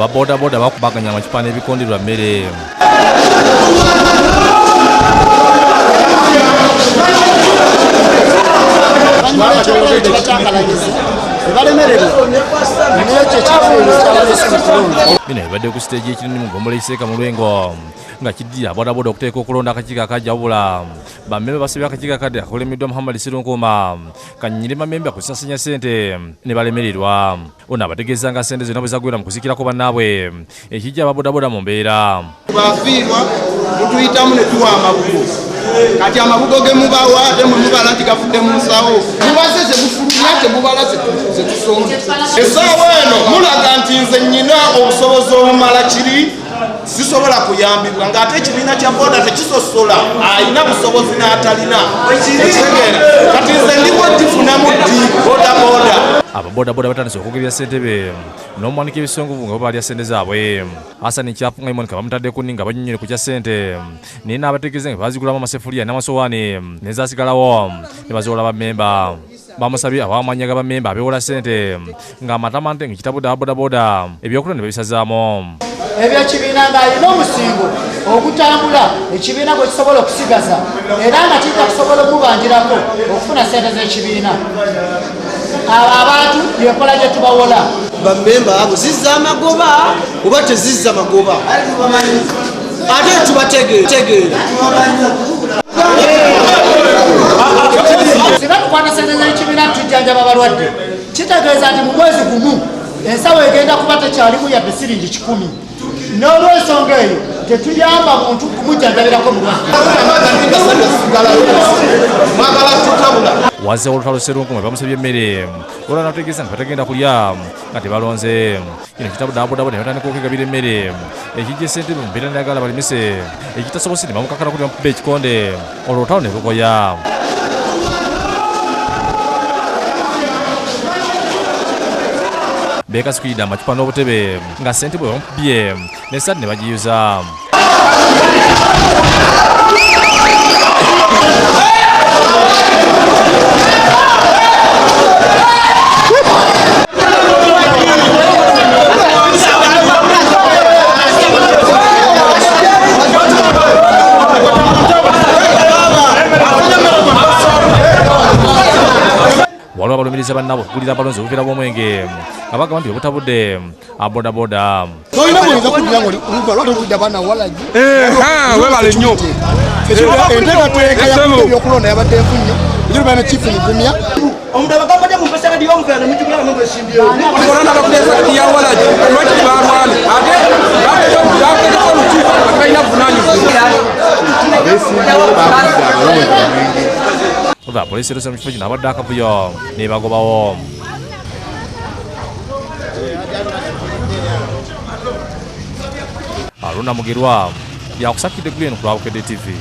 ababodaboda bakubaganya amacupane ebikondirwa mmere. Bino ebadde ku siteegi ekinene mu ggombolola Iseeka mu Lwengo nga kiddira bodaboda okuteeka okulonda akakiiko akajjawula. Bammemba basabye akakiiko akadde akakulemiddwa Muhammad Sirunkuuma kannyire bamemba kusasanya ssente ne balemererwa. Ono abategeeza nga ssente zonna bwe zagwera mu kuzikirako bannaabwe ekijja ababodaboda mu mbeera. Bafiirwa mutuyitamu ne tuwa amabugo kati amabugo ge mubawa ate mwe mubala nti gafudde mu nsawo mubaze ze bufulumya temubala ze tusonde. Essaawa eno mulaga nti nze nnyina obusobozi obumala kiri sisobola kuyambibwa ng'ate ekibiina kya boda tekisosola ayina busobozi n'atalina ekitegeera kati nze ndiko ndifunamu ddi bodaboda. Ababodaboda batandise okwogerera ssentebe n'omuwanika ebisongovu nga babalya ssente zaabwe. Hassan Kyafunga Monica bamutadde ku nninga bannyonnyole ku kya ssente naye n'abategeeza nga bazigulamu amasefuliya n'amasowaani ne zaasigalawo ne baziwola bammemba. Bamusabye abamanyaga bammemba abeewola ssente ng'amatamante ng'ekitabudde ababodaboda ebyokulya ne babisazaamu. Ebyekibiina ng'alina omusingo ogutambula ekibiina gwe kisobola okusigaza era nga kijja kusobola okubanjirako okufuna ssente z'ekibiina. Abo abantu yenkola gye tubawola. Bammemba abo zizza amagoba oba tezizza magoba ate tubategeera. Singa tukwata ssente z'ekibiina tujjanjaba abalwadde kitegeeza nti mu mwezi gumu ensawo egenda kuba tekyalimu yadde siringi 100. N'olw'ensonga eyo tetuyamba muntu kumujjanjabirako mulwadde. Wazze olutalo Sserunkuuma bamusabye emmere olwa nategeeza nga batagenda kulya nga tebalonze. Kino kitabudde ababodaboda ne batandika okwegabira emmere ekijja ssente mu mbeera n'ayagala balimese ekitasobose ne bamukakala kuli bamukuba ekikonde olwo olutalo ne lukoya. Beekasikiridde amacupa n'obutebe nga ssente bwe bamukubye n'essaati ne bagiyuza. Waliwo abalumiriza bannaabwe okugulira abalonzi obuveera bw'omwenge nga bagamba nti bebutabudde abodaboda. Webale nnyo enteekateeka y'ebyokulonda yabadde enfunyo ekirubaana kifu mugumya Omuntu abagambadde mu mpesa ndi y'omuveera ne mutugula mu besimbyewo. olanda bakuteesa kati yawalagi lwaki balwane ate bakeeko olukiiko atalina buvunaanyizibwa. Olwa poliisi erose mu kifo kino abadde akavuyo ne bagobawo. Aruna Mugerwa yakusakidde Glen ku Lwabukedde TV.